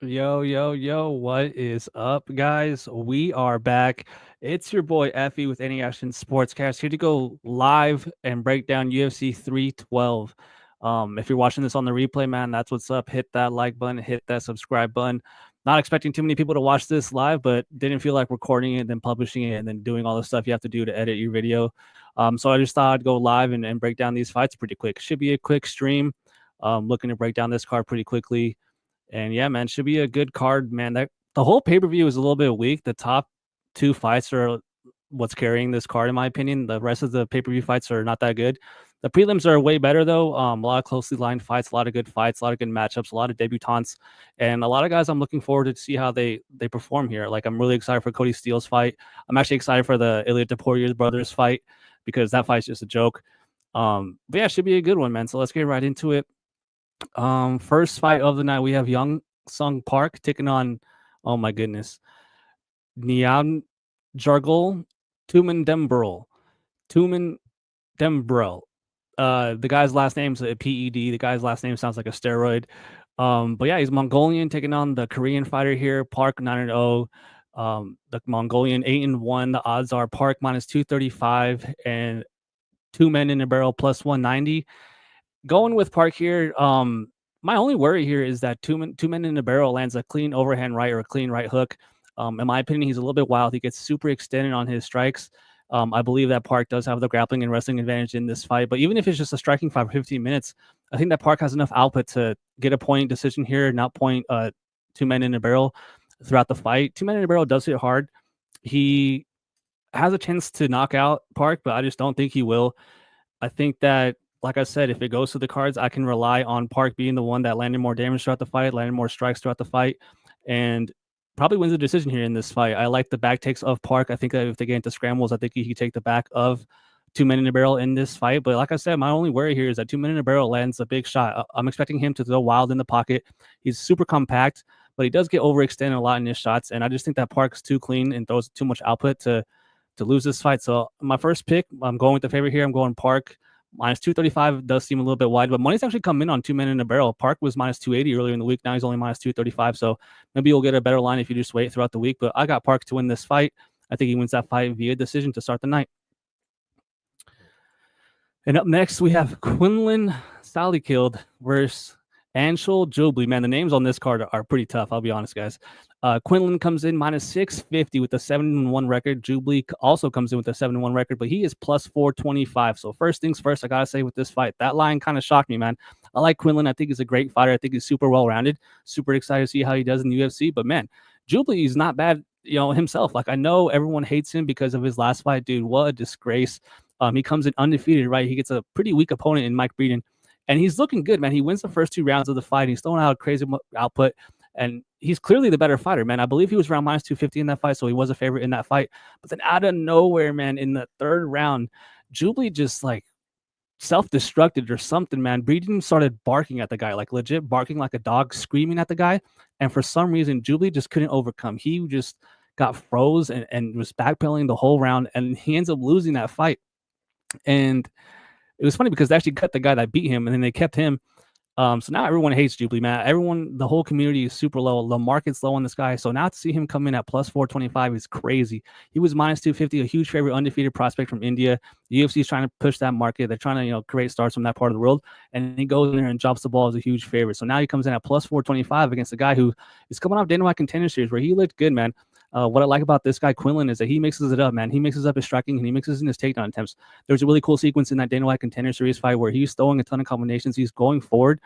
Yo, yo, yo, what is up, guys? We are back. It's your boy Effie with Any Action Sportscast here to go live and break down UFC 312. If you're watching this on the replay, man, that's what's up. Hit that like button, hit that subscribe button. Not expecting too many people to watch this live, but didn't feel like recording it, then publishing it, and then doing all the stuff you have to do to edit your video. So I just thought I'd go live and break down these fights pretty quick. Should be a quick stream. Looking to break down this card pretty quickly. And yeah, man, should be a good card, man. That the whole pay-per-view is a little bit weak. The top two fights are what's carrying this card, in my opinion. The rest of the pay-per-view fights are not that good. The prelims are way better though. A lot of closely lined fights, a lot of good fights, a lot of good matchups, a lot of debutantes, and a lot of guys I'm looking forward to see how they perform here. Like I'm really excited for Cody Steele's fight. I'm actually excited for the Ilya Taporia brothers fight because that fight's just a joke. But yeah, it should be a good one, man. So let's get right into it. First fight of the night, we have Young Sung Park taking on, oh my goodness, Nian Jargol Tumen Dembrel. Tumen Dembrel. The guy's last name's a PED. The guy's last name sounds like a steroid. But yeah, he's Mongolian taking on the Korean fighter here, Park 9-0. The Mongolian 8-1. The odds are Park minus 235 and two men in a barrel plus 190. Going with Park here. My only worry here is that two men in a barrel lands a clean overhand right or a clean right hook. In my opinion, he's a little bit wild. He gets super extended on his strikes. I believe that Park does have the grappling and wrestling advantage in this fight. But even if it's just a striking fight for 15 minutes, I think that Park has enough output to get a point decision here, not point two men in a barrel throughout the fight. Two men in a barrel does hit hard. He has a chance to knock out Park, but I just don't think he will. I think that, like I said, if it goes to the cards, I can rely on Park being the one that landed more damage throughout the fight, landed more strikes throughout the fight, and probably wins the decision here in this fight. I like the back takes of Park. I think that if they get into scrambles, I think he could take the back of two men in a barrel in this fight. But like I said, my only worry here is that two men in a barrel lands a big shot. I'm expecting him to go wild in the pocket. He's super compact, but he does get overextended a lot in his shots. And I just think that Park's too clean and throws too much output to lose this fight. So my first pick, I'm going with the favorite here. I'm going Park. Minus 235 does seem a little bit wide, but money's actually come in on two men in a barrel. Park was minus 280 earlier in the week. Now he's only minus 235. So maybe you'll get a better line if you just wait throughout the week. But I got Park to win this fight. I think he wins that fight via decision to start the night. And up next, we have Quinlan Salikilled versus Anshul Jubli. Man, the names on this card are pretty tough. I'll be honest, guys. Quinlan comes in minus 650 with a 7-1 record. Jubli also comes in with a 7-1 record, but he is plus 425. So first things first, I gotta say with this fight, that line kind of shocked me, man. I like Quinlan. I think he's a great fighter. I think he's super well-rounded. Super excited to see how he does in the UFC. But man, Jubli is not bad, himself. Like I know everyone hates him because of his last fight, dude. What a disgrace. He comes in undefeated, right? He gets a pretty weak opponent in Mike Breeden. And he's looking good, man. He wins the first two rounds of the fight. He's throwing out crazy output. And he's clearly the better fighter, man. I believe he was around minus 250 in that fight, so he was a favorite in that fight. But then out of nowhere, man, in the third round, Jubli just like self-destructed or something, man. Breeden started barking at the guy, like legit barking like a dog, screaming at the guy. And for some reason, Jubli just couldn't overcome. He just got froze and was backpedaling the whole round. And he ends up losing that fight. And it was funny because they actually cut the guy that beat him, and then they kept him. So now everyone hates Jubli, man. The whole community is super low. The market's low on this guy. So now to see him come in at plus 425 is crazy. He was minus 250, a huge favorite, undefeated prospect from India. The UFC is trying to push that market. They're trying to, create stars from that part of the world. And he goes in there and drops the ball as a huge favorite. So now he comes in at plus 425 against a guy who is coming off Dana White Contender Series where he looked good, man. What I like about this guy, Quinlan, is that he mixes it up, man. He mixes up his striking and he mixes in his takedown attempts. There's a really cool sequence in that Dana White Contender Series fight where he's throwing a ton of combinations. He's going forward,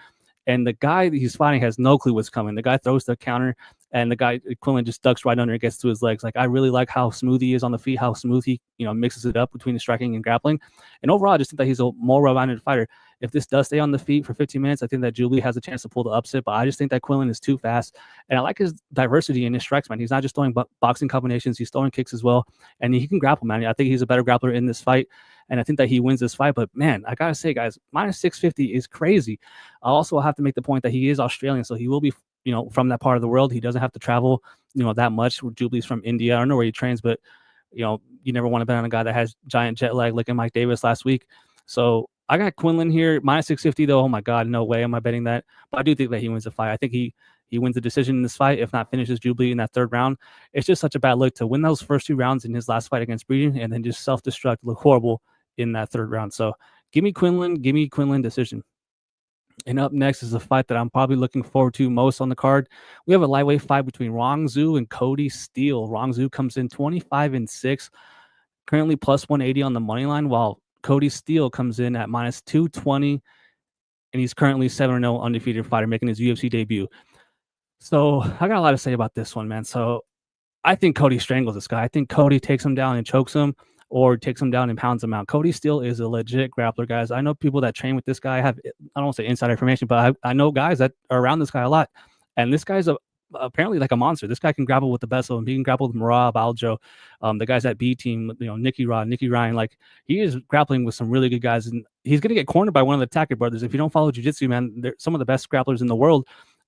and the guy that he's fighting has no clue what's coming. The guy throws the counter, and the guy, Quinlan, just ducks right under and gets to his legs. Like, I really like how smooth he is on the feet, how smooth he, mixes it up between the striking and grappling. And overall, I just think that he's a more well-rounded fighter. If this does stay on the feet for 15 minutes, I think that Jubli has a chance to pull the upset, but I just think that Quinlan is too fast. And I like his diversity in his strikes, man. He's not just throwing boxing combinations, he's throwing kicks as well. And he can grapple, man. I think he's a better grappler in this fight. And I think that he wins this fight. But man, I gotta say, guys, minus 650 is crazy. I also have to make the point that he is Australian, so he will be, from that part of the world. He doesn't have to travel, that much. Jubli's from India. I don't know where he trains, but you never want to bet on a guy that has giant jet lag like in Mike Davis last week. So I got Quinlan here minus 650 though. Oh my god, no way am I betting that. But I do think that he wins the fight. I think he wins the decision in this fight, if not finishes Jubilee in that third round. It's just such a bad look to win those first 2 rounds in his last fight against Breeden and then just self-destruct, look horrible in that third round. So give me Quinlan decision. And up next is a fight that I'm probably looking forward to most on the card. We have a lightweight fight between Rong Zhu and Cody Steele. Rong Zhu comes in 25-6, currently plus 180 on the money line, while Cody Steele comes in at minus 220, and he's currently 7-0 undefeated fighter, making his UFC debut. So I got a lot to say about this one, man. So I think Cody strangles this guy. I think Cody takes him down and chokes him, or takes him down and pounds him out. Cody Steele is a legit grappler, guys. I know people that train with this guy. I don't want to say inside information, but I know guys that are around this guy a lot. And this guy's apparently like a monster. This guy can grapple with the best of them. He can grapple with Marab, Aljo, the guys at B team, Nicky Ryan. Like, he is grappling with some really good guys, and he's going to get cornered by one of the Tackett brothers. If you don't follow jiu-jitsu, man, they're some of the best grapplers in the world.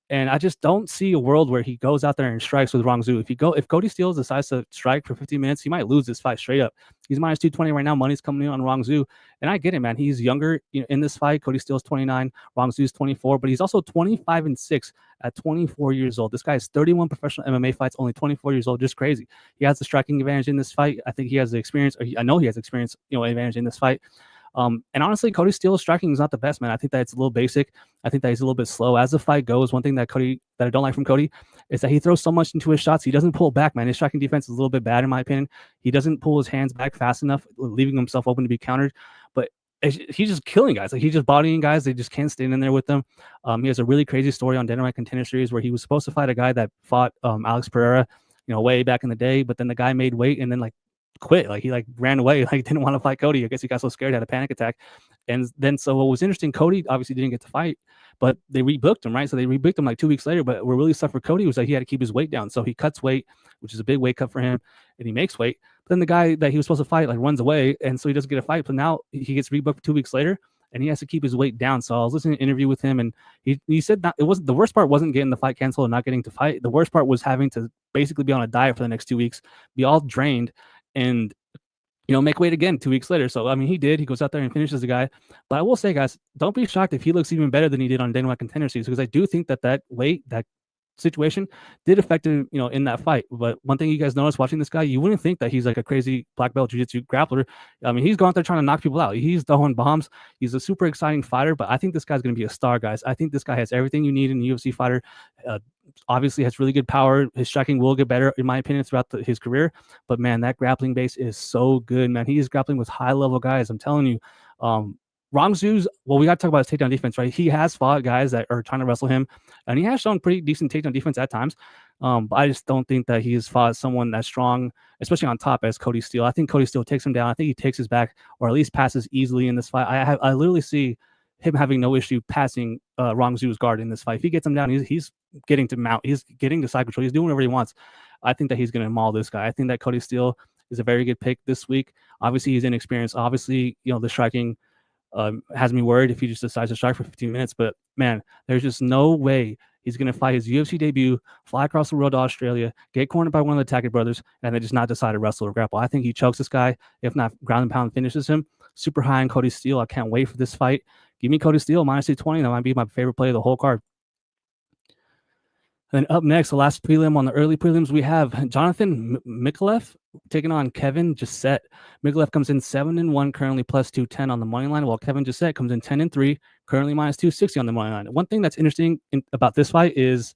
And I just don't see a world where he goes out there and strikes with Rong Zhu. If Cody Steele decides to strike for 15 minutes, he might lose this fight straight up. He's minus 220 right now. Money's coming in on Rong Zhu. And I get it, man. He's younger in this fight. Cody Steele's 29. Rong Zhu's 24. But he's also 25-6 at 24 years old. This guy has 31 professional MMA fights, only 24 years old. Just crazy. He has the striking advantage in this fight. I think he has the experience. I know he has experience, advantage in this fight. And honestly, Cody Steele's striking is not the best, man. I think that it's a little basic. I think that he's a little bit slow as the fight goes. One thing that I don't like from Cody is that he throws so much into his shots. He doesn't pull back, man. His striking defense is a little bit bad, in my opinion. He doesn't pull his hands back fast enough, leaving himself open to be countered. But he's just killing guys. Like, he's just bodying guys. They just can't stand in there with them. He has a really crazy story on Dynamite Contender Series where he was supposed to fight a guy that fought Alex Pereira, way back in the day, but then the guy made weight and then quit. He ran away. Didn't want to fight Cody. I guess he got so scared, had a panic attack. And then, so what was interesting, Cody obviously didn't get to fight, but they rebooked him, right? So they rebooked him 2 weeks later. But what really sucked for Cody was that he had to keep his weight down. So he cuts weight, which is a big weight cut for him, and he makes weight. But then the guy that he was supposed to fight runs away, and so he doesn't get a fight. But now he gets rebooked 2 weeks later, and he has to keep his weight down. So I was listening to an interview with him, and he said it wasn't the worst part wasn't getting the fight canceled and not getting to fight. The worst part was having to basically be on a diet for the next 2 weeks, be all drained, and make weight again 2 weeks later. So, I mean, he did. He goes out there and finishes the guy. But I will say, guys, don't be shocked if he looks even better than he did on Dynamite Contender Series, because I do think that weight, that situation did affect him, in that fight. But one thing you guys notice watching this guy, you wouldn't think that he's like a crazy black belt jiu-jitsu grappler. I mean, he's going out there trying to knock people out. He's throwing bombs. He's a super exciting fighter, but I think this guy's going to be a star, guys. I think this guy has everything you need in a UFC fighter. Obviously has really good power. His striking will get better, in my opinion, throughout his career. But man, that grappling base is so good, man. He is grappling with high-level guys. I'm telling you. Rong Zhu's, well, we got to talk about his takedown defense, right? He has fought guys that are trying to wrestle him, and he has shown pretty decent takedown defense at times. But I just don't think that he has fought someone that's strong, especially on top, as Cody Steele. I think Cody Steele takes him down. I think he takes his back, or at least passes easily in this fight. I literally see him having no issue passing Rong Zhu's guard in this fight. If he gets him down, he's getting to mount. He's getting to side control. He's doing whatever he wants. I think that he's going to maul this guy. I think that Cody Steele is a very good pick this week. Obviously, he's inexperienced. Obviously, the striking has me worried if he just decides to strike for 15 minutes. But, man, there's just no way he's going to fight his UFC debut, fly across the world to Australia, get cornered by one of the Tackett brothers, and then just not decide to wrestle or grapple. I think he chokes this guy. If not, ground and pound finishes him. Super high on Cody Steele. I can't wait for this fight. Give me Cody Steele, minus 220. That might be my favorite play of the whole card. And then up next, the last prelim on the early prelims, we have Jonathan Mikalev taking on Kevin Gisette. Mikalev comes in 7-1, currently plus 210 on the money line, while Kevin Gisette comes in 10-3, currently minus 260 on the money line. One thing that's interesting about this fight is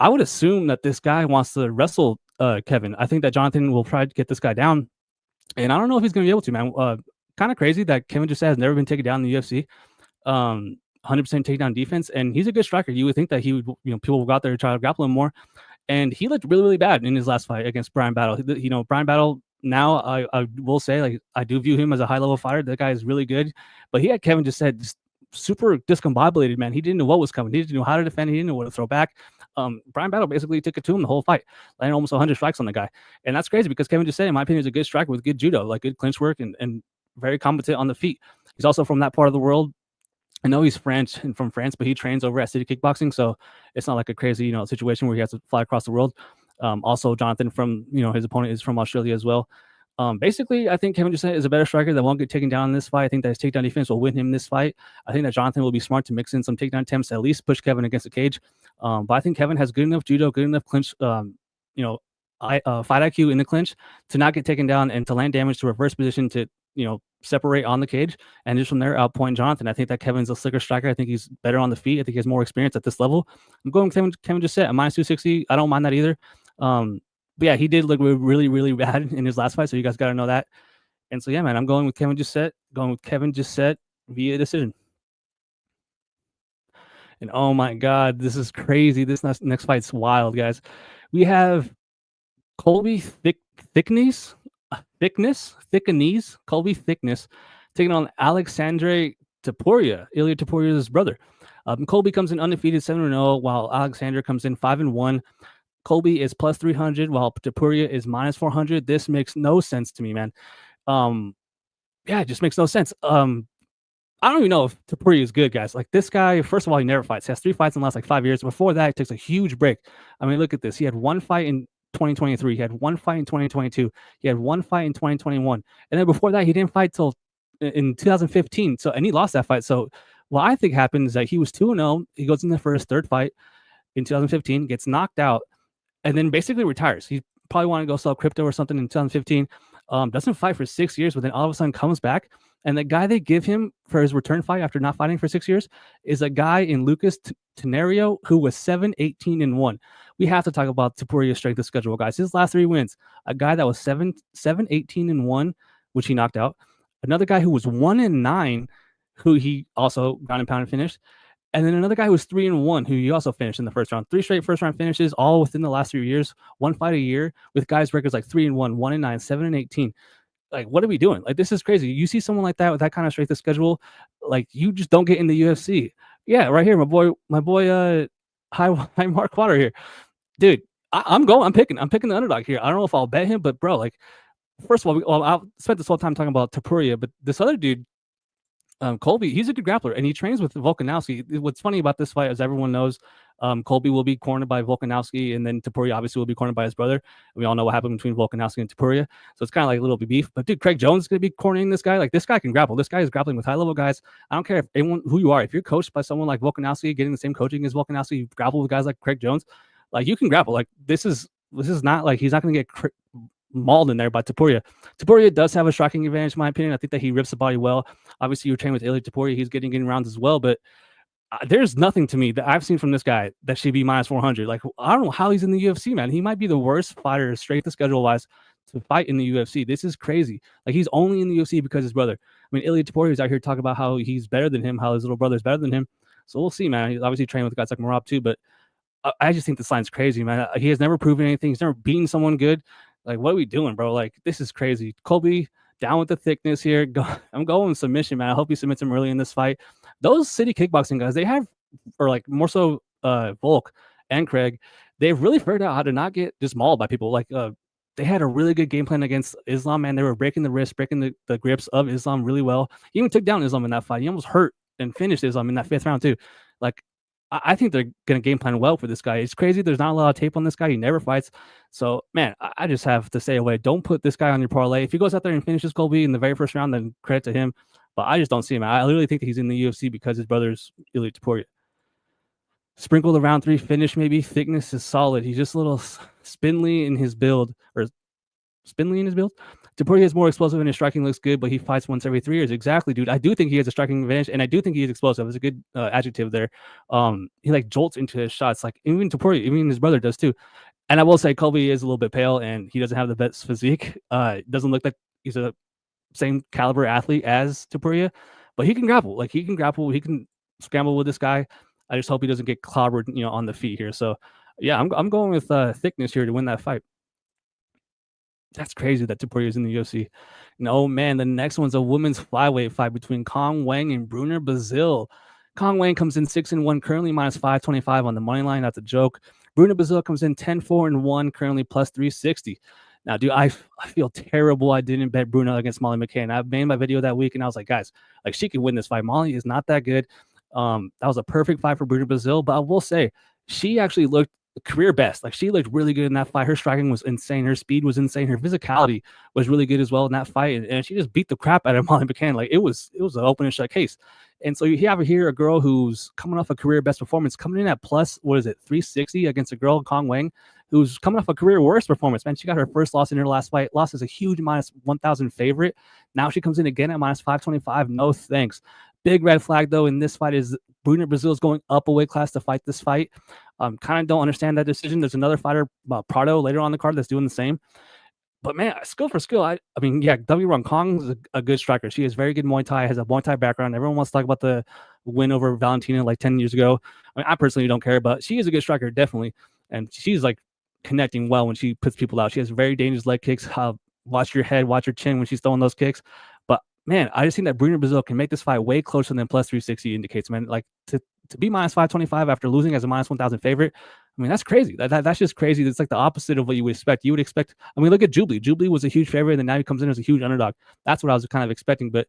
I would assume that this guy wants to wrestle Kevin. I think that Jonathan will try to get this guy down, and I don't know if he's going to be able to, man. Kind of crazy that Kevin Gisette has never been taken down in the UFC. 100% takedown defense, and he's a good striker. You would think that he would, people will go out there and try to grapple him more. And he looked really, really bad in his last fight against Brian Battle. Brian Battle, now I will say, I do view him as a high-level fighter. That guy is really good. But he had Kevin Gisette just super discombobulated, man. He didn't know what was coming. He didn't know how to defend. He didn't know what to throw back. Brian Battle basically took it to him the whole fight, landing almost 100 strikes on the guy. And that's crazy because Kevin Gisette, in my opinion, is a good striker with good judo, good clinch work and very competent on the feet. He's also from that part of the world. I know he's French and from France, but he trains over at City Kickboxing, so it's not like a crazy, situation where he has to fly across the world. Also, Jonathan his opponent is from Australia as well. Basically, I think Kevin Durant is a better striker that won't get taken down in this fight. I think that his takedown defense will win him this fight. I think that Jonathan will be smart to mix in some takedown attempts, at least push Kevin against the cage. But I think Kevin has good enough judo, good enough clinch, you know, fight IQ in the clinch to not get taken down and to land damage to reverse position to, separate on the cage. And just from there, outpoint Jonathan. I think that Kevin's a slicker striker. I think he's better on the feet. I think he has more experience at this level. I'm going Kevin just said, minus 260. I don't mind that either. But yeah, he did look really, really bad in his last fight, so you guys got to know that. And so yeah, man, I'm going with Kevin Jusset via decision. And oh my God, this is crazy. This next fight's wild, guys. We have Colby Thickness, Colby Thickness, taking on Alexandre Topuria, Ilia Topuria's brother. Colby comes in undefeated 7-0, while Alexander comes in 5-1. Colby is plus 300, while Topuria is minus 400. This makes no sense to me, man. Yeah, it just makes no sense. I don't even know if Topuria is good, guys. Like this guy, first of all, he never fights. He has 3 fights in the last 5 years. Before that, he takes a huge break. I mean, look at this. He had 1 fight in 2023. He had 1 fight in 2022. He had 1 fight in 2021. And then before that, he didn't fight till in 2015. And he lost that fight. So what I think happened is that he was 2-0. He goes in there for his 3rd fight in 2015, gets knocked out, and then basically retires. He probably wanted to go sell crypto or something in 2015. Doesn't fight for 6 years, but then all of a sudden comes back. And the guy they give him for his return fight after not fighting for 6 years is a guy in Lucas Tenario who was 7-18-1. We have to talk about Topuria's strength of schedule, guys. His last 3 wins, a guy that was 7-18-1, which he knocked out. Another guy who was 1-9, who he also ground and pound and finished. And then another guy who was 3-1, who he also finished in the first round. 3 straight first round finishes, all within the last 3 years. 1 fight a year with guys' records like 3-1, 1-9, 7-18. Like, what are we doing? Like, this is crazy. You see someone like that with that kind of strength of schedule, like you just don't get in the UFC. Yeah, right here, my boy, high Mark Water here, dude. I'm picking the underdog here. I don't know if I'll bet him, but bro, like, first of all, I spent this whole time talking about Topuria, but this other dude, Colby, he's a good grappler, and he trains with Volkanovski. What's funny about this fight, as everyone knows, Colby will be cornered by Volkanovski, and then Topuria obviously will be cornered by his brother. We all know what happened between Volkanovski and Topuria, so it's kind of like a little beef. But dude, Craig Jones is going to be cornering this guy. Like, this guy can grapple. This guy is grappling with high-level guys. I don't care if anyone who you are. If you're coached by someone like Volkanovski, getting the same coaching as Volkanovski, you grapple with guys like Craig Jones, like, you can grapple. Like, this is not like he's not going to get mauled in there by Topuria. Topuria does have a striking advantage, in my opinion. I think that he rips the body well. Obviously, you're trained with Ilia Topuria. He's getting rounds as well, but there's nothing to me that I've seen from this guy that should be minus 400. Like, I don't know how he's in the UFC, man. He might be the worst fighter, strength of schedule wise, to fight in the UFC. This is crazy. Like, he's only in the UFC because his brother. I mean, Ilia Topuria is out here talking about how he's better than him, how his little brother is better than him. So we'll see, man. He's obviously trained with guys like Marab too, but I just think this line's crazy, man. He has never proven anything. He's never beaten someone good. Like, what are we doing, bro? Like, this is crazy. Colby, down with the thickness here. I'm going with submission, man. I hope he submits him early in this fight. Those city kickboxing guys, they have, or like more so Volk and Craig, they've really figured out how to not get just mauled by people. Like, they had a really good game plan against Islam, man. They were breaking the wrist, breaking the grips of Islam really well. He even took down Islam in that fight. He almost hurt and finished Islam in that 5th round too. Like, I think they're going to game plan well for this guy. It's crazy. There's not a lot of tape on this guy. He never fights. So, man, I just have to stay away. Don't put this guy on your parlay. If he goes out there and finishes Colby in the very first round, then credit to him. But I just don't see him. I literally think that he's in the UFC because his brother's Ilia Topuria. Sprinkle the round 3 finish, maybe. Thickness is solid. He's just a little spindly in his build. Topuria is more explosive and his striking looks good, but he fights once every 3 years. Exactly, dude. I do think he has a striking advantage, and I do think he is explosive. It's a good adjective there. He like jolts into his shots, like even Topuria, even his brother does too. And I will say Colby is a little bit pale, and he doesn't have the best physique. Doesn't look like he's a same caliber athlete as Topuria, but he can grapple. Like, he can grapple. He can scramble with this guy. I just hope he doesn't get clobbered, on the feet here. So, yeah, I'm going with thickness here to win that fight. That's crazy that Topuria is in the UFC. No, man, the next one's a women's flyweight fight between Kong Wang and Bruna Bazil. Kong Wang comes in 6-1, currently minus 525 on the money line. That's a joke. Bruna Bazil comes in 10-4-1, currently plus 360. Now, dude, I feel terrible. I didn't bet Bruna against Molly McCann. I made my video that week, and I was like, guys, like, she can win this fight. Molly is not that good. That was a perfect fight for Bruna Bazil, but I will say she actually looked career best. Like she looked really good in that fight. Her striking was insane. Her speed was insane. Her physicality was really good as well in that fight. And she just beat the crap out of Molly McCann. Like it was an open and shut case. And so you have here a girl who's coming off a career best performance, coming in at plus, what is it, 360 against a girl, Kong Wang, who's coming off a career worst performance. Man, she got her first loss in her last fight. Lost as a huge minus 1,000 favorite. Now she comes in again at minus 525. No thanks. Big red flag, though, in this fight is Bruna Brazil is going up a weight class to fight this fight. Kind of don't understand that decision. There's another fighter, Prado, later on the card that's doing the same. But man, skill for skill, I mean, yeah, W. Run Kong's a good striker. She has very good Muay Thai, has a Muay Thai background. Everyone wants to talk about the win over Valentina like 10 years ago. I mean, I personally don't care, but she is a good striker, definitely. And she's like connecting well when she puts people out. She has very dangerous leg kicks. Watch your head, watch your chin when she's throwing those kicks. But man, I just think that Bruna Brazil can make this fight way closer than plus 360 indicates, man. Like to be minus 525 after losing as a minus 1,000 favorite, I mean, that's crazy. That's just crazy. That's like the opposite of what you would expect. You would expect, I mean, look at Jubilee. Jubilee was a huge favorite, and then now he comes in as a huge underdog. That's what I was kind of expecting. But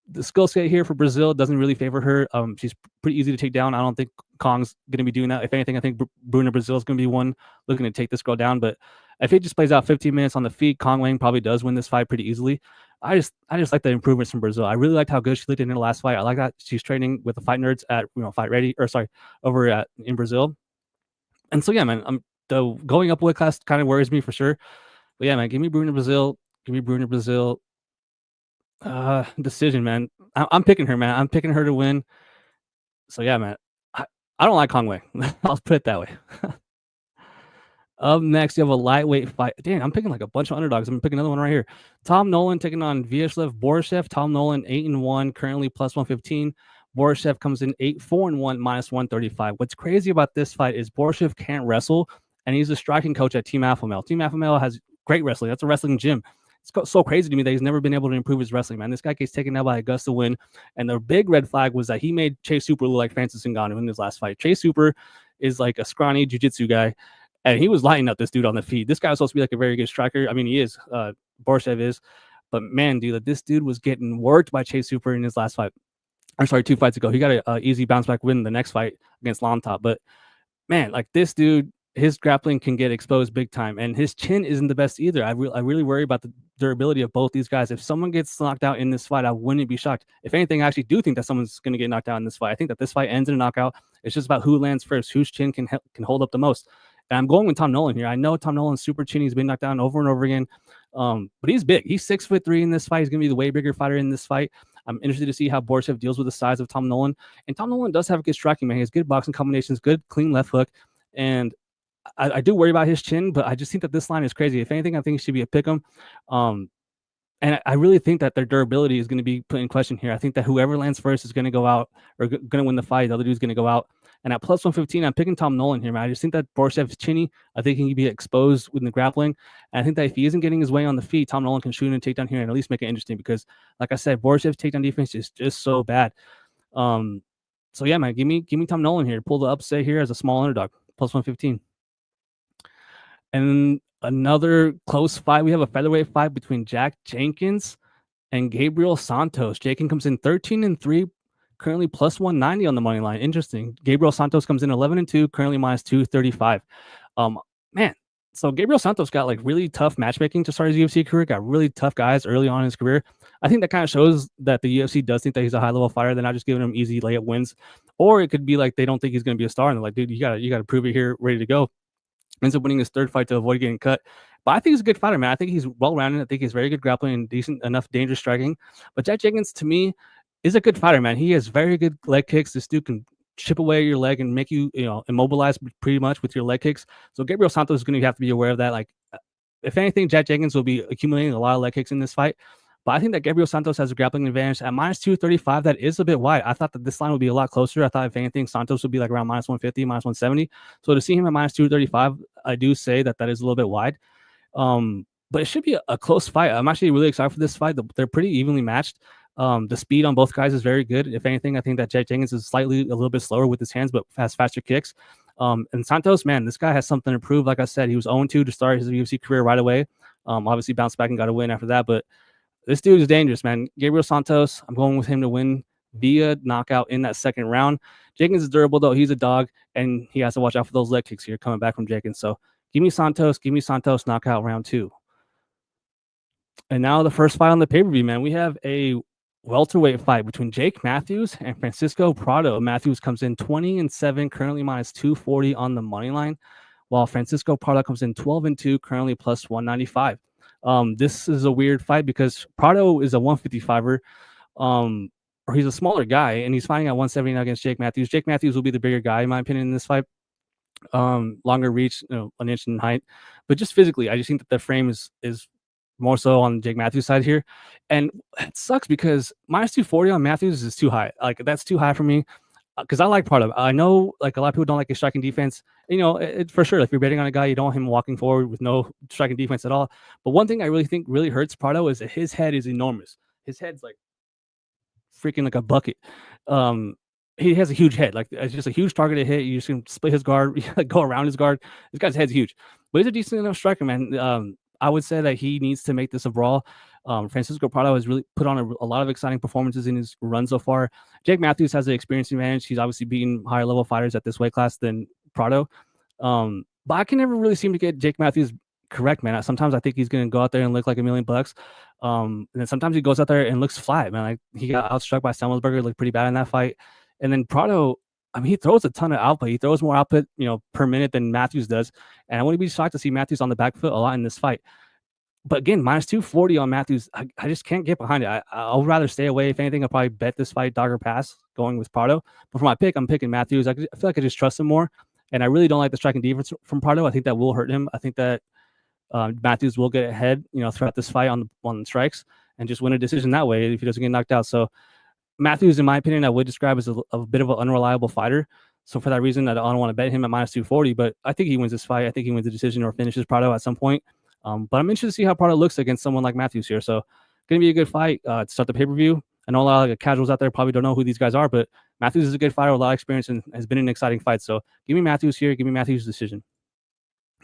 the skill set here for Brazil doesn't really favor her. She's pretty easy to take down. I don't think Kong's going to be doing that. If anything, I think Bruna Brazil is going to be one looking to take this girl down. But if it just plays out 15 minutes on the feet, Kong Wang probably does win this fight pretty easily. I just like the improvements from Brazil. I really liked how good she looked in her last fight. I like that she's training with the fight nerds at Fight Ready, over in Brazil. And so yeah, man, the going up weight class kind of worries me for sure. But yeah, man, give me Bruna Brazil. Give me Bruna Brazil. Decision, man. I'm picking her, man. I'm picking her to win. So yeah, man. I don't like Kong Wang. I'll put it that way. Up next, you have a lightweight fight. Damn, I'm picking like a bunch of underdogs. I'm picking another one right here. Tom Nolan taking on Vyacheslav Borishev. Tom Nolan 8-1, currently plus 115. Borishev comes in 8-4-1, minus 135. What's crazy about this fight is Borishev can't wrestle, and he's a striking coach at Team Alpha Male. Team Alpha Male has great wrestling. That's a wrestling gym. It's so crazy to me that he's never been able to improve his wrestling, man. This guy gets taken out by Augusta win, and the big red flag was that he made Chase Super look like Francis Ngannou in his last fight. Chase Super is like a scrawny jiu-jitsu guy, and he was lighting up this dude on the feet. This guy was supposed to be like a very good striker. I mean, he is. Borishev is. But man, dude, this dude was getting worked by Chase Super in his last fight. I'm sorry, 2 fights ago. He got an easy bounce back win in the next fight against Lomtop. But man, like this dude, his grappling can get exposed big time, and his chin isn't the best either. I really worry about the durability of both these guys. If someone gets knocked out in this fight, I wouldn't be shocked. If anything, I actually do think that someone's going to get knocked out in this fight. I think that this fight ends in a knockout. It's just about who lands first, whose chin can hold up the most. And I'm going with Tom Nolan here. I know Tom Nolan's super chin. He's been knocked down over and over again. But he's big. He's 6'3" in this fight. He's going to be the way bigger fighter in this fight. I'm interested to see how Borishev deals with the size of Tom Nolan. And Tom Nolan does have good striking, man. He has good boxing combinations, good clean left hook. And I do worry about his chin, but I just think that this line is crazy. If anything, I think it should be a pick'em. And I really think that their durability is going to be put in question here. I think that whoever lands first is going to go out or going to win the fight. The other dude's going to go out. And at plus 115, I'm picking Tom Nolan here, man. I just think that Borishev's chinny. I think he can be exposed with the grappling. And I think that if he isn't getting his way on the feet, Tom Nolan can shoot and take down here and at least make it interesting because, like I said, Borishev's takedown defense is just so bad. So yeah, man, give me Tom Nolan here. Pull the upset here as a small underdog, plus 115. And another close fight. We have a featherweight fight between Jack Jenkins and Gabriel Santos. Jenkins comes in 13-3, currently plus 190 on the money line. Interesting. Gabriel Santos comes in 11-2, currently minus 235. Man, so Gabriel Santos got like really tough matchmaking to start his UFC career. Got really tough guys early on in his career. I think that kind of shows that the UFC does think that he's a high level fighter. They're not just giving him easy layup wins, or it could be like they don't think he's going to be a star and they're like, dude, you gotta prove it here, ready to go. Ends up winning his third fight to avoid getting cut. But I think he's a good fighter, man. I think he's well-rounded. I think he's very good grappling and decent enough dangerous striking. But Jack Jenkins, to me, is a good fighter, man. He has very good leg kicks. This dude can chip away your leg and make you, immobilize pretty much with your leg kicks. So Gabriel Santos is going to have to be aware of that. Like, if anything, Jack Jenkins will be accumulating a lot of leg kicks in this fight. But I think that Gabriel Santos has a grappling advantage. At minus 235, that is a bit wide. I thought that this line would be a lot closer. I thought, if anything, Santos would be like around minus 150, minus 170. So to see him at minus 235, I do say that is a little bit wide. But it should be a close fight. I'm actually really excited for this fight. They're pretty evenly matched. The speed on both guys is very good. If anything, I think that Jack Jenkins is a little bit slower with his hands, but has faster kicks. And Santos, man, this guy has something to prove. Like I said, he was 0-2 to start his UFC career right away. Obviously bounced back and got a win after that, but this dude is dangerous, man. Gabriel Santos, I'm going with him to win via knockout in that second round. Jenkins is durable though; he's a dog, and he has to watch out for those leg kicks here coming back from Jenkins. So give me Santos knockout round 2. And now the first fight on the pay-per-view, man. We have a welterweight fight between Jake Matthews and Francisco Prado. Matthews comes in 20-7, currently minus 240 on the money line, while Francisco Prado comes in 12-2, currently plus 195. This is a weird fight because Prado is a 155er, or he's a smaller guy, and he's fighting at 179 against Jake Matthews. Jake Matthews will be the bigger guy, in my opinion, in this fight. Longer reach, an inch in height, but just physically, I just think that the frame is more so on Jake Matthews' side here, and it sucks because minus 240 on Matthews is too high. Like that's too high for me because I like Prado. I know like a lot of people don't like his striking defense. For sure, if you're betting on a guy, you don't want him walking forward with no striking defense at all. But one thing I really think really hurts Prado is that his head is enormous. His head's like freaking like a bucket. He has a huge head. Like it's just a huge target to hit. You just can split his guard, go around his guard. This guy's head's huge, but he's a decent enough striker, man. I would say that he needs to make this a brawl. Francisco Prado has really put on a lot of exciting performances in his run so far. Jake Matthews has the experience advantage. He's obviously beaten higher level fighters at this weight class than Prado. But I can never really seem to get Jake Matthews correct, man. Sometimes I think he's going to go out there and look like $1 million. And then sometimes he goes out there and looks flat, man. Like he got outstruck by Semelsberger, looked pretty bad in that fight. And then Prado, I mean, he throws a ton of output. He throws more output, per minute than Matthews does. And I wouldn't be shocked to see Matthews on the back foot a lot in this fight. But again, minus 240 on Matthews, I just can't get behind it. I'll rather stay away. If anything, I'll probably bet this fight dog or pass going with Prado. But for my pick, I'm picking Matthews. I feel like I just trust him more. And I really don't like the striking defense from Prado. I think that will hurt him. I think that Matthews will get ahead, throughout this fight on the strikes and just win a decision that way if he doesn't get knocked out. So Matthews, in my opinion, I would describe as a bit of an unreliable fighter. So for that reason, I don't want to bet him at minus 240, but I think he wins this fight. I think he wins the decision or finishes Prado at some point. But I'm interested to see how Prado looks against someone like Matthews here. So going to be a good fight to start the pay-per-view. I know a lot of casuals out there probably don't know who these guys are, but Matthews is a good fighter with a lot of experience and has been in exciting fights. So give me Matthews here. Give me Matthews' decision.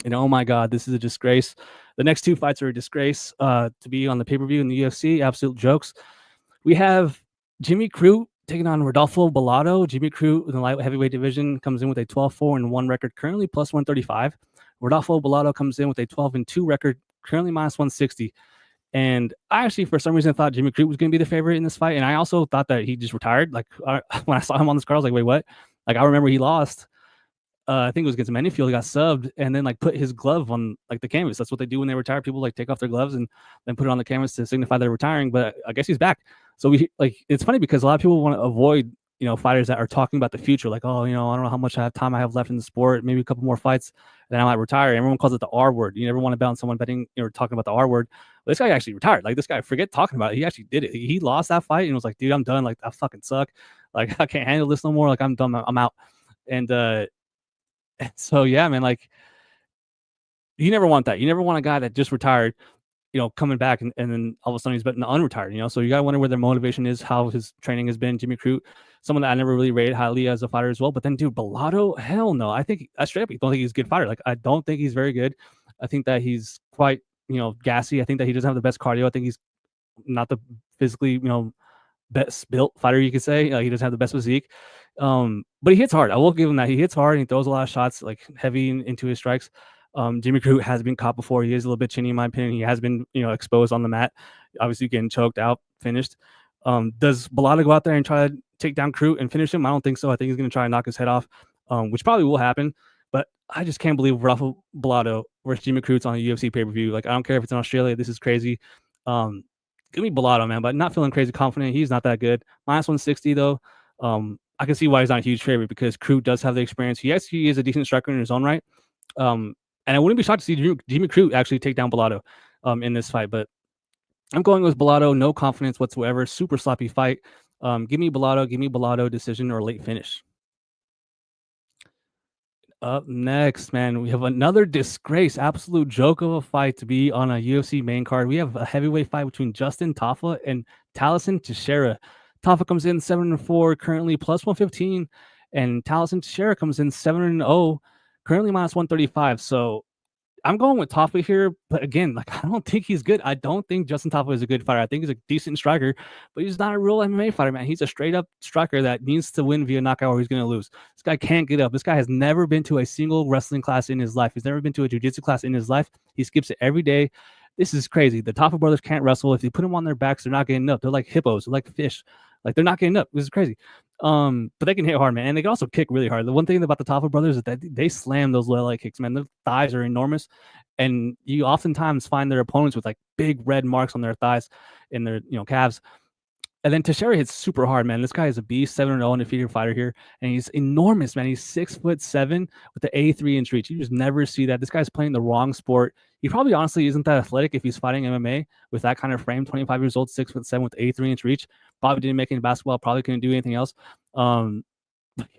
And oh my God, this is a disgrace. The next two fights are a disgrace to be on the pay-per-view in the UFC. Absolute jokes. We have Jimmy Crute taking on Rodolfo Bellato. Jimmy Crute in the light heavyweight division comes in with a 12-4-1 record, currently plus 135. Rodolfo Bellato comes in with a 12-2 record, currently minus 160. And I actually, for some reason, thought Jimmy Crute was going to be the favorite in this fight. And I also thought that he just retired. Like when I saw him on this card, I was like, wait, what? Like I remember he lost. I think it was against Menifield. He got subbed and then put his glove on the canvas. That's what they do when they retire. People take off their gloves and then put it on the canvas to signify they're retiring. But I guess he's back. So it's funny because a lot of people want to avoid fighters that are talking about the future. Like, oh, I don't know how much time I have left in the sport. Maybe a couple more fights, then I might retire. Everyone calls it the R word. You never want to bet on someone betting or talking about the R word. But this guy actually retired. Like this guy, forget talking about it. He actually did it. He lost that fight and was like, dude, I'm done. Like I fucking suck. Like I can't handle this no more. Like I'm done. I'm out. And so yeah, man, you never want that. You never want a guy that just retired, coming back and then all of a sudden he's betting unretired, so you gotta wonder where their motivation is, how his training has been. Jimmy Crute, someone that I never really rated highly as a fighter as well. But then dude, Bellato, hell no. I think I straight up don't think he's a good fighter. Like I don't think he's very good. I think that he's quite, gassy. I think that he doesn't have the best cardio. I think he's not the physically, best built fighter, you could say. He doesn't have the best physique. But he hits hard. I will give him that. He hits hard and he throws a lot of shots heavy into his strikes. Jimmy Crute has been caught before. He is a little bit chinny in my opinion. He has been, exposed on the mat, obviously getting choked out, finished. Does Bellato go out there and try to take down Crute and finish him? I don't think so. I think he's going to try and knock his head off, which probably will happen. But I just can't believe Rodolfo Bellato versus Jimmy Crute's on a UFC pay-per-view. I don't care if it's in Australia. This is crazy. Give me Bellato, man, but not feeling crazy confident. He's not that good. Minus 160 though. I can see why he's not a huge favorite because Crute does have the experience. Yes, he is a decent striker in his own right. And I wouldn't be shocked to see Jimmy Crute actually take down Bellato in this fight. But I'm going with Bellato. No confidence whatsoever. Super sloppy fight. Give me Bellato decision or late finish. Up next, man, we have another disgrace, absolute joke of a fight to be on a UFC main card. We have a heavyweight fight between Justin Tafa and Talison Teixeira. Tafa comes in 7-4, currently plus 115, and Talison Teixeira comes in 7-0, currently minus 135. So I'm going with Taffa here, but again, like I don't think he's good. I don't think Justin Taffa is a good fighter. I think he's a decent striker, but he's not a real MMA fighter, man. He's a straight up striker that needs to win via knockout or he's going to lose. This guy can't get up. This guy has never been to a single wrestling class in his life. He's never been to a jiu-jitsu class in his life. He skips it every day. This is crazy. The Taffa brothers can't wrestle. If you put them on their backs, they're not getting up. They're like hippos. They're like fish. Like they're not getting up. This is crazy. But they can hit hard, man, and they can also kick really hard. The one thing about the Taffa brothers is that they slam those low leg kicks, man. Their thighs are enormous, and you oftentimes find their opponents with like big red marks on their thighs and their calves. And then Teixeira hits super hard, man. This guy is a beast, 7-0 undefeated fighter here, and he's enormous, man. He's 6'7" with the 83-inch reach. You just never see that. This guy's playing the wrong sport. He probably honestly isn't that athletic if he's fighting MMA with that kind of frame. 25 years old, 6'7" with 83-inch reach. Probably didn't make any basketball. Probably couldn't do anything else.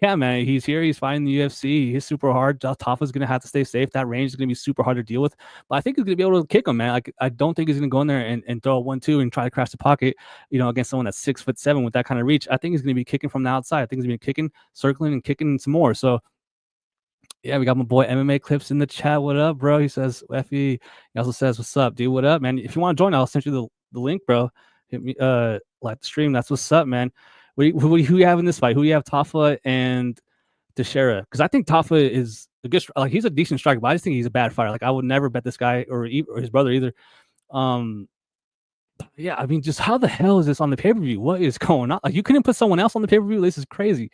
Yeah, man, he's here. He's fighting the UFC. He's super hard. Taffa's going to have to stay safe. That range is going to be super hard to deal with. But I think he's going to be able to kick him, man. Like, I don't think he's going to go in there and throw a 1-2 and try to crash the pocket, against someone that's 6'7" with that kind of reach. I think he's going to be kicking from the outside. I think he's going to be kicking, circling, and kicking some more. So, yeah, we got my boy MMA Clips in the chat. What up, bro? He says, Effie. He also says, what's up, dude? What up, man? If you want to join, I'll send you the link, bro. Hit me, like the stream. That's what's up, man. Who you have in this fight? Who you have, Taffa and Teixeira? Because I think Taffa is a good, like he's a decent striker, but I just think he's a bad fighter. Like I would never bet this guy or his brother either. Yeah, I mean, just how the hell is this on the pay-per-view? What is going on? Like you couldn't put someone else on the pay-per-view? This is crazy.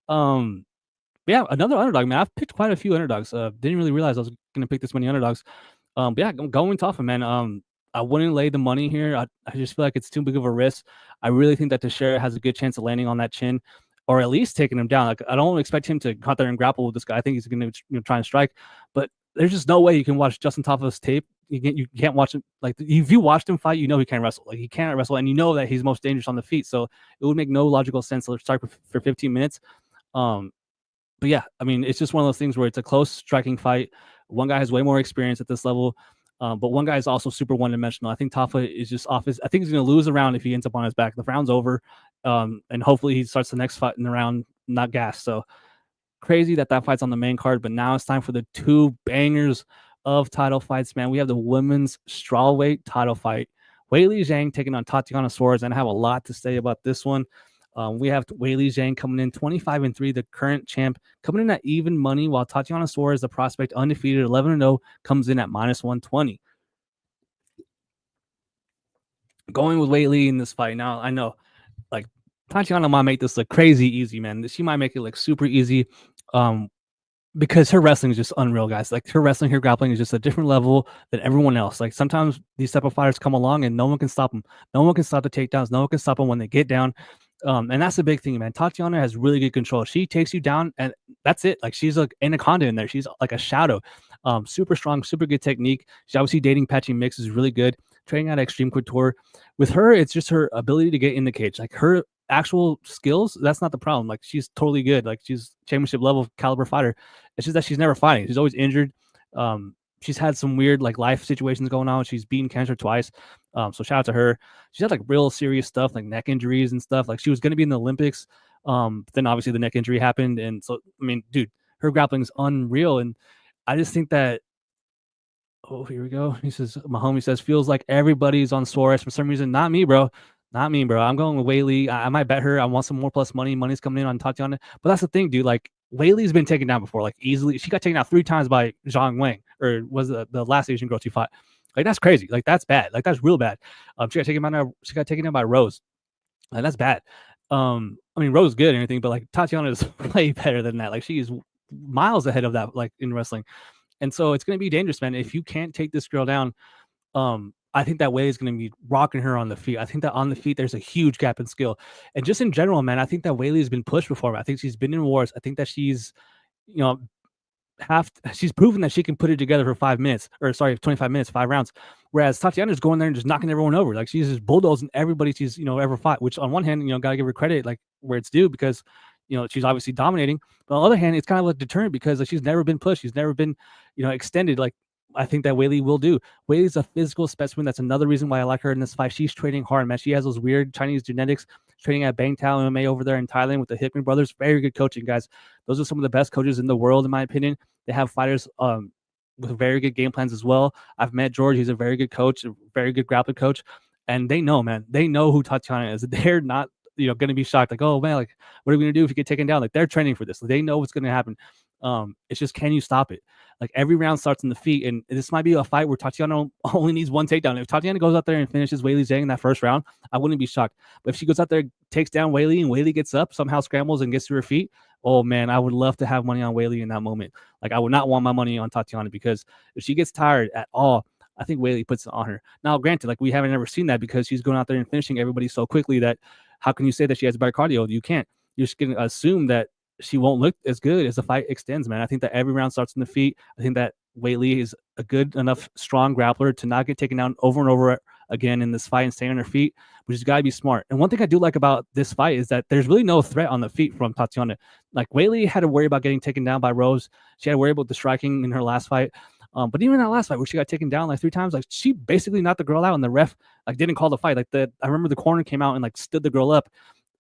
Yeah, another underdog, man. I've picked quite a few underdogs. Didn't really realize I was gonna pick this many underdogs. But yeah, I'm going Taffa, man. I wouldn't lay the money here. I just feel like it's too big of a risk. I really think that Teixeira has a good chance of landing on that chin, or at least taking him down. Like I don't expect him to go out there and grapple with this guy. I think he's going to try and strike, but there's just no way you can watch Justin Taffa's tape. You can't watch him. Like if you watched him fight, he can't wrestle. Like he cannot wrestle, and that he's most dangerous on the feet. So it would make no logical sense to strike for 15 minutes. But yeah, I mean, it's just one of those things where it's a close striking fight. One guy has way more experience at this level. But one guy is also super one-dimensional. I think Taffa is just off his. I think he's going to lose a round if he ends up on his back. The round's over, and hopefully he starts the next fight in the round not gassed. So crazy that fight's on the main card. But now it's time for the two bangers of title fights, man. We have the women's strawweight title fight. Weili Zhang taking on Tatiana Suarez, and I have a lot to say about this one. We have Weili Zhang coming in 25-3, the current champ, coming in at even money, while Tatiana Suarez, the prospect, undefeated, 11-0, comes in at -120. Going with Weili in this fight. Now, I know, like, Tatiana might make this look crazy easy, man. She might make it look super easy, because her wrestling is just unreal, guys. Like, her wrestling, her grappling is just a different level than everyone else. Like, sometimes these type of fighters come along and no one can stop them. No one can stop the takedowns. No one can stop them when they get down. And that's the big thing, man. Tatiana has really good control. She takes you down, and that's it. Like she's like anaconda in there. She's like a shadow. Super strong, super good technique. She's obviously dating Patchy Mix is really good. Training at Extreme Couture. With her, it's just her ability to get in the cage. Like her actual skills, that's not the problem. Like she's totally good. Like she's championship level caliber fighter. It's just that she's never fighting. She's always injured. She's had some weird like life situations going on. She's beaten cancer twice. So shout out to her. She's had like real serious stuff, like neck injuries and stuff. Like she was going to be in the Olympics. But then obviously the neck injury happened. And so, I mean, dude, her grappling is unreal. And I just think that, oh, here we go. He says, my homie says, feels like everybody's on Suarez for some reason. Not me, bro. Not me, bro. I'm going with Weili. I might bet her. I want some more plus money. Money's coming in on Tatiana. But that's the thing, dude. Like, Weili's been taken down before, like easily. She got taken out 3 times by Zhang Wang, or was the last Asian girl she fought. Like that's crazy. Like that's bad. Like that's real bad. She got taken down by Rose. Like that's bad. I mean Rose is good and everything, but like Tatiana is way better than that. Like she is miles ahead of that, like in wrestling. And so it's gonna be dangerous, man. If you can't take this girl down, I think that Weili is going to be rocking her on the feet. I think that on the feet, there's a huge gap in skill. And just in general, man, I think that Weili has been pushed before. I think she's been in wars. I think that she's, she's proven that she can put it together for 5 minutes, or sorry, 25 minutes, 5 rounds. Whereas Tatiana's going there and just knocking everyone over. Like she's just bulldozing everybody she's, ever fought, which on one hand, got to give her credit, like where it's due because, she's obviously dominating. But on the other hand, it's kind of a deterrent because like, she's never been pushed. She's never been, extended. Like, I think that Weili will do. Weili's a physical specimen. That's another reason why I like her in this fight. She's training hard, man. She has those weird Chinese genetics, training at Bang Tao MMA over there in Thailand with the Hickman brothers. Very good coaching, guys. Those are some of the best coaches in the world, in my opinion. They have fighters with very good game plans as well. I've met George; he's a very good coach, a very good grappling coach, and they know, man, they know who Tatiana is. They're not, going to be shocked, like, oh man, like, what are we going to do if you get taken down? Like, they're training for this. They know what's going to happen. It's just, can you stop it? Like, every round starts in the feet, and this might be a fight where Tatiana only needs one takedown. If Tatiana goes out there and finishes Weili Zhang in that first round, I wouldn't be shocked. But if she goes out there, takes down Weili, and Weili gets up, somehow scrambles and gets to her feet, oh man, I would love to have money on Weili in that moment. Like, I would not want my money on Tatiana, because if she gets tired at all, I think Weili puts it on her. Now, granted, like, we haven't ever seen that, because she's going out there and finishing everybody so quickly that how can you say that she has better cardio? You can't. You're just going to assume that she won't look as good as the fight extends, man. I think that every round starts in the feet. I think that Weili is a good enough, strong grappler to not get taken down over and over again in this fight and stay on her feet, but she's got to be smart. And one thing I do like about this fight is that there's really no threat on the feet from Tatiana. Like, Weili had to worry about getting taken down by Rose. She had to worry about the striking in her last fight. But even in that last fight where she got taken down like 3 times, like, she basically knocked the girl out, and the ref like didn't call the fight. Like, I remember the corner came out and like stood the girl up,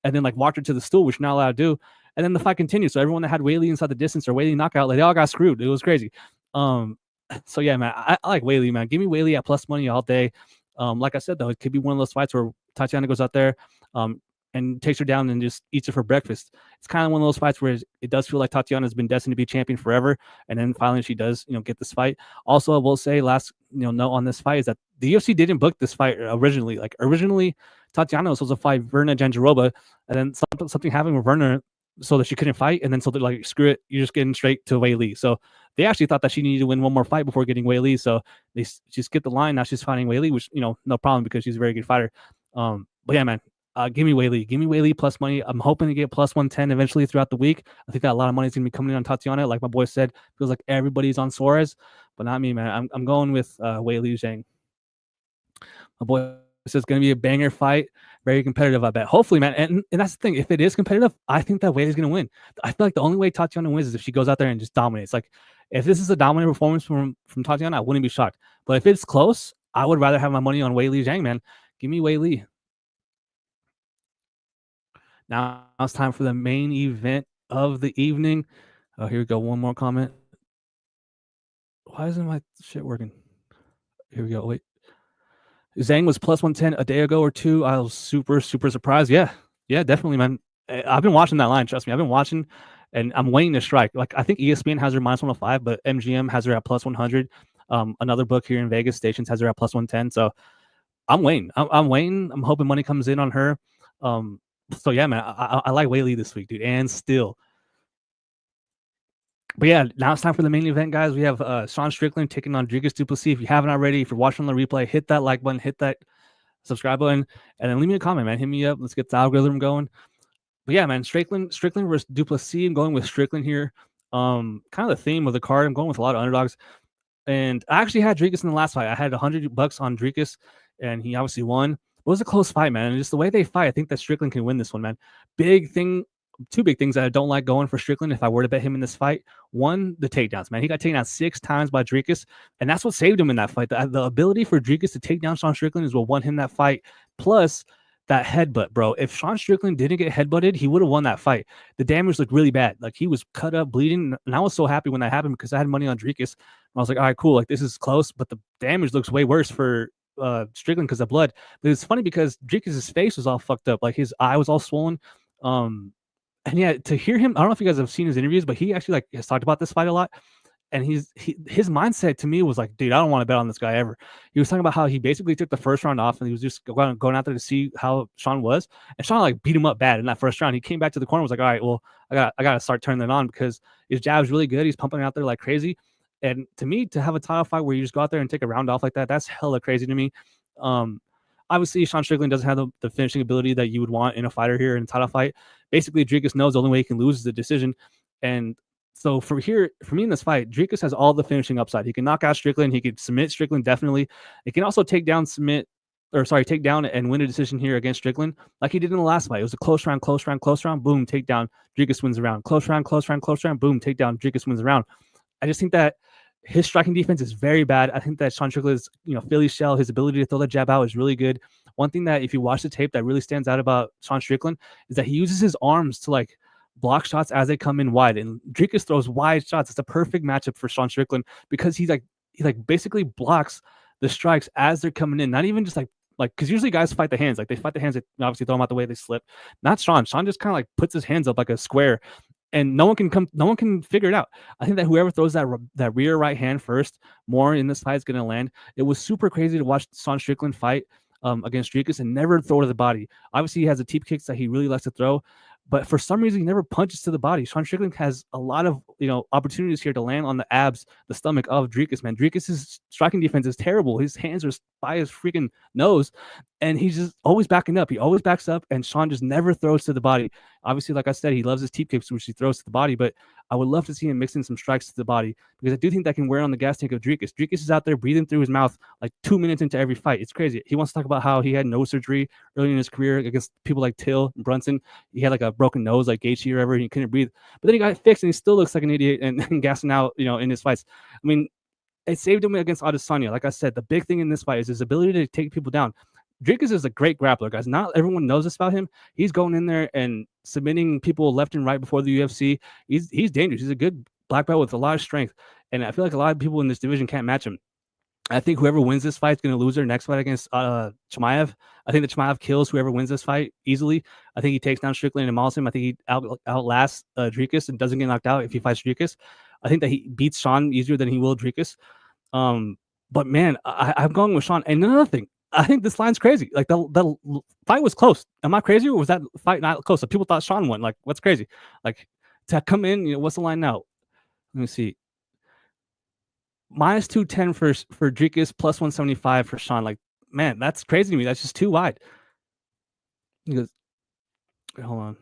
and then like walked her to the stool, which you're not allowed to do. And then the fight continued. So everyone that had Weili inside the distance or Weili knockout, like, they all got screwed. It was crazy. So yeah, man, I like Weili, man. Give me Weili at plus money all day. Like I said, though, it could be one of those fights where Tatiana goes out there and takes her down and just eats her for breakfast. It's kind of one of those fights where it does feel like Tatiana has been destined to be champion forever, and then finally she does, get this fight. Also, I will say, last note on this fight is that the UFC didn't book this fight originally. Like, originally, Tatiana was supposed to fight Verna Jandiroba, and then something happened with Verna so that she couldn't fight, and then so they're like, screw it, you're just getting straight to Weili. So they actually thought that she needed to win one more fight before getting Weili, so they skipped the line. Now she's fighting Weili, which, no problem, because she's a very good fighter. But yeah, man, give me Weili plus money. I'm hoping to get plus 110 eventually throughout the week. I think that a lot of money is going to be coming in on Tatiana. Like my boy said, feels like everybody's on Suarez, but not me, man. I'm going with Weili Zhang. My boy says it's going to be a banger fight, very competitive, I bet. Hopefully, man. And that's the thing. If it is competitive, I think that Weili's going to win. I feel like the only way Tatiana wins is if she goes out there and just dominates. Like, if this is a dominant performance from Tatiana, I wouldn't be shocked. But if it's close, I would rather have my money on Weili Zhang, man. Give me Weili. Now it's time for the main event of the evening. Oh, here we go. One more comment. Why isn't my shit working? Here we go. Wait. Zhang was plus 110 a day ago or two. I was super, super surprised. Yeah, definitely, man. I've been watching that line. Trust me. I've been watching, and I'm waiting to strike. Like, I think ESPN has her minus 105, but MGM has her at plus 100. Another book here in Vegas, Stations, has her at plus 110. So I'm waiting. I'm waiting. I'm hoping money comes in on her. So yeah, man, I like Weili this week, dude, and still. But yeah, now it's time for the main event, guys. We have Sean Strickland taking on Dricus du Plessis. If you haven't already, if you're watching on the replay, hit that like button, hit that subscribe button, and then leave me a comment, man. Hit me up. Let's get the algorithm going. But yeah, man, Strickland versus du Plessis. I'm going with Strickland here. Kind of the theme of the card. I'm going with a lot of underdogs. And I actually had Dricus in the last fight. I had $100 on Dricus, and he obviously won. It was a close fight, man. And just the way they fight, I think that Strickland can win this one, man. Two big things that I don't like going for Strickland if I were to bet him in this fight. One, the takedowns, man. He got taken down 6 times by Dricus, and that's what saved him in that fight. The ability for Dricus to take down Sean Strickland is what won him that fight, plus that headbutt, bro. If Sean Strickland didn't get headbutted, he would have won that fight. The damage looked really bad. Like, he was cut up, bleeding, and I was so happy when that happened because I had money on Dricus. I was like, all right, cool. Like, this is close, but the damage looks way worse for Strickland because of blood. But it's funny because Dricus's face was all fucked up. Like, his eye was all swollen. And yeah, to hear him, I don't know if you guys have seen his interviews, but he actually has talked about this fight a lot. And his mindset to me was like, dude, I don't want to bet on this guy ever. He was talking about how he basically took the first round off and he was just going out there to see how Sean was. And Sean like beat him up bad in that first round. He came back to the corner and was like, all right, well, I got to start turning it on because his jab's really good. He's pumping out there like crazy. And to me, to have a title fight where you just go out there and take a round off like that, that's hella crazy to me. Obviously, Sean Strickland doesn't have the finishing ability that you would want in a fighter here in a title fight. Basically, Dricus knows the only way he can lose is the decision. And so for me in this fight, Dricus has all the finishing upside. He can knock out Strickland. He could submit Strickland, definitely. He can also take down and win a decision here against Strickland like he did in the last fight. It was a close round, boom, takedown. Dricus wins the round. Close round, boom, takedown. Dricus wins the round. I just think that his striking defense is very bad. I think that Sean Strickland's, Philly shell, his ability to throw the jab out is really good. One thing that if you watch the tape that really stands out about Sean Strickland is that he uses his arms to like block shots as they come in wide, and Dricus throws wide shots. It's a perfect matchup for Sean Strickland because he basically blocks the strikes as they're coming in. Not even just like because usually guys fight the hands, like they fight the hands, they obviously throw them out the way, they slip. Not Sean. Sean just kind of like puts his hands up like a square, and no one can figure it out. I think that whoever throws that rear right hand first more in this fight is going to land. It was super crazy to watch Sean Strickland fight against Dricus and never throw to the body. Obviously, he has the teep kicks that he really likes to throw, but for some reason, he never punches to the body. Sean Strickland has a lot of opportunities here to land on the abs, the stomach of Dricus. Man, Dricus's striking defense is terrible. His hands are by his freaking nose, and he's just always backing up. He always backs up, and Sean just never throws to the body. Obviously, like I said, he loves his teep kicks, which he throws to the body, but I would love to see him mixing some strikes to the body because I do think that can wear on the gas tank of Dricus. Dricus is out there breathing through his mouth like 2 minutes into every fight. It's crazy. He wants to talk about how he had nose surgery early in his career against people like Till and Brunson. He had like a broken nose like Gaethje or whatever, and he couldn't breathe. But then he got it fixed, and he still looks like an idiot and gassing out, in his fights. I mean, it saved him against Adesanya. Like I said, the big thing in this fight is his ability to take people down. Dricus is a great grappler, guys. Not everyone knows this about him. He's going in there and submitting people left and right before the UFC. He's dangerous. He's a good black belt with a lot of strength, and I feel like a lot of people in this division can't match him. I think whoever wins this fight is going to lose their next fight against Chimaev. I think that Chimaev kills whoever wins this fight easily. I think he takes down Strickland and mauls him. I think he outlasts Dricus and doesn't get knocked out if he fights Dricus. I think that he beats Sean easier than he will Dricus. But man, I'm going with Sean. And another thing, I think this line's crazy. Like the fight was close. Am I crazy, or was that fight not close? So people thought Sean won. Like, what's crazy? Like to come in, what's the line now? Let me see. Minus 210 for Dricus, plus 175 for Sean. Like, man, that's crazy to me. That's just too wide. Because, hold on.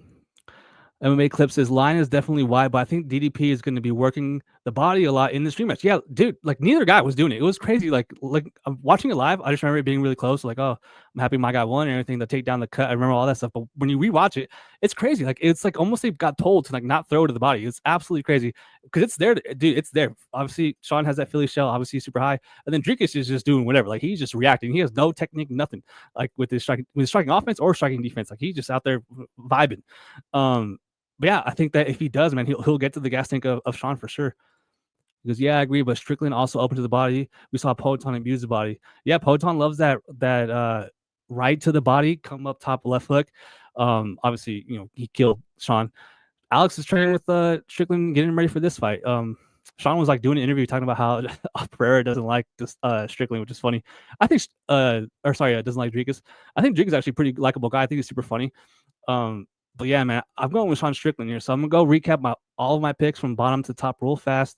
MMA Clip says line is definitely wide, but I think DDP is going to be working the body a lot in this rematch. Yeah, dude, like neither guy was doing it. It was crazy. Like I'm watching it live. I just remember it being really close. Like, oh, I'm happy my guy won and everything. To take down the cut. I remember all that stuff. But when you rewatch it, it's crazy. Like it's like almost they got told to like not throw to the body. It's absolutely crazy because it's there, dude. It's there. Obviously, Sean has that Philly shell. Obviously, super high, and then Dricus is just doing whatever. Like he's just reacting. He has no technique, nothing. Like with his striking offense or striking defense. Like he's just out there vibing. But yeah, I think that if he does, man, he'll get to the gas tank of Sean for sure. Because yeah, I agree. But Strickland also open to the body. We saw Poton abuse the body. Yeah, Poton loves that right to the body, come up top left hook. Obviously, he killed Sean. Alex is training with Strickland, getting ready for this fight. Sean was like doing an interview talking about how Pereira doesn't like this Strickland, which is funny. I think doesn't like Dricus. I think Dricus is actually a pretty likable guy. I think he's super funny. But yeah, man, I'm going with Sean Strickland here. So I'm gonna go recap all of my picks from bottom to top real fast.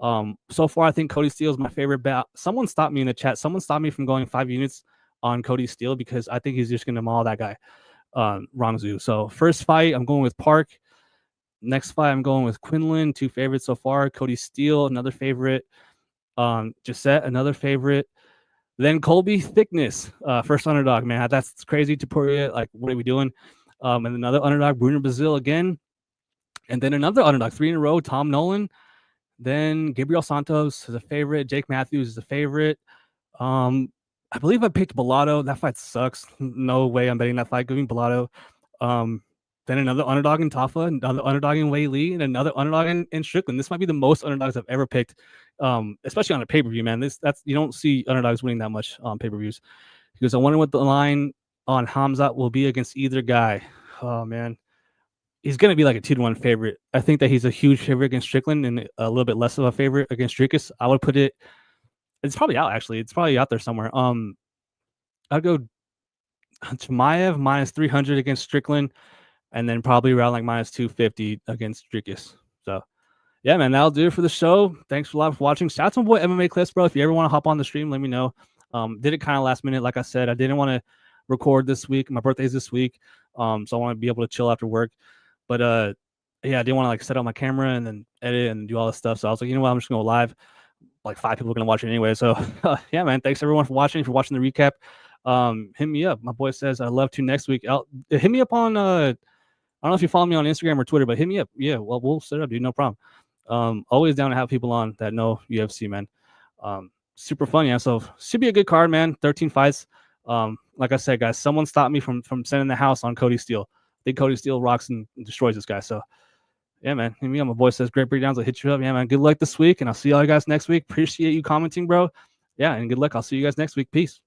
So far, I think Cody Steele is my favorite bet. Someone stopped me in the chat. Someone stopped me from going 5 units on Cody Steele because I think he's just gonna maul that guy, Rongzhu. So first fight, I'm going with Park. Next fight, I'm going with Quinlan. 2 favorites so far. Cody Steele, another favorite. Gisette, another favorite. Then Colby Thickness, first underdog, man. That's crazy to Poirier. Like, what are we doing? And another underdog, Bruno Brazil again. And then another underdog, 3 in a row, Tom Nolan. Then Gabriel Santos is a favorite. Jake Matthews is a favorite. I believe I picked Bellato. That fight sucks. No way I'm betting that fight. Give me Bellato. Then another underdog in Tafa, another underdog in Wei Lee, and another underdog in Strickland. This might be the most underdogs I've ever picked, especially on a pay-per-view, man. That's you don't see underdogs winning that much on pay-per-views. Because I wonder what the line on Hamzat will be against either guy. Oh man, he's gonna be like a 2-1 favorite. I think that he's a huge favorite against Strickland and a little bit less of a favorite against Dricus. I would put it. It's probably out actually. It's probably out there somewhere. I'd go Chimaev minus 300 against Strickland, and then probably around like minus 250 against Dricus. So yeah, man, that'll do it for the show. Thanks a lot for watching. Shout out to my boy MMA Clips, bro. If you ever want to hop on the stream, let me know. Did it kind of last minute, like I said. I didn't want to record this week. My birthday's this week, so I want to be able to chill after work. But yeah, I didn't want to like set up my camera and then edit and do all this stuff. So I was like, you know what, I'm just gonna go live. Like 5 people are gonna watch it anyway. So yeah, man, thanks everyone for watching. If you're watching the recap, hit me up. My boy says I'd love to next week. Hit me up on I don't know if you follow me on Instagram or Twitter, but hit me up. Yeah, well, we'll set it up, dude. No problem. Always down to have people on that know UFC, man. Super fun, yeah. So should be a good card, man. 13 fights. Like I said, guys, someone stopped me from sending the house on Cody Steele. I think Cody Steele rocks and destroys this guy. So Yeah, man. And me, my boy says great breakdowns. I'll hit you up. Yeah, man. Good luck this week, and I'll see all you guys next week. Appreciate you commenting, bro. Yeah, and good luck. I'll see you guys next week. Peace.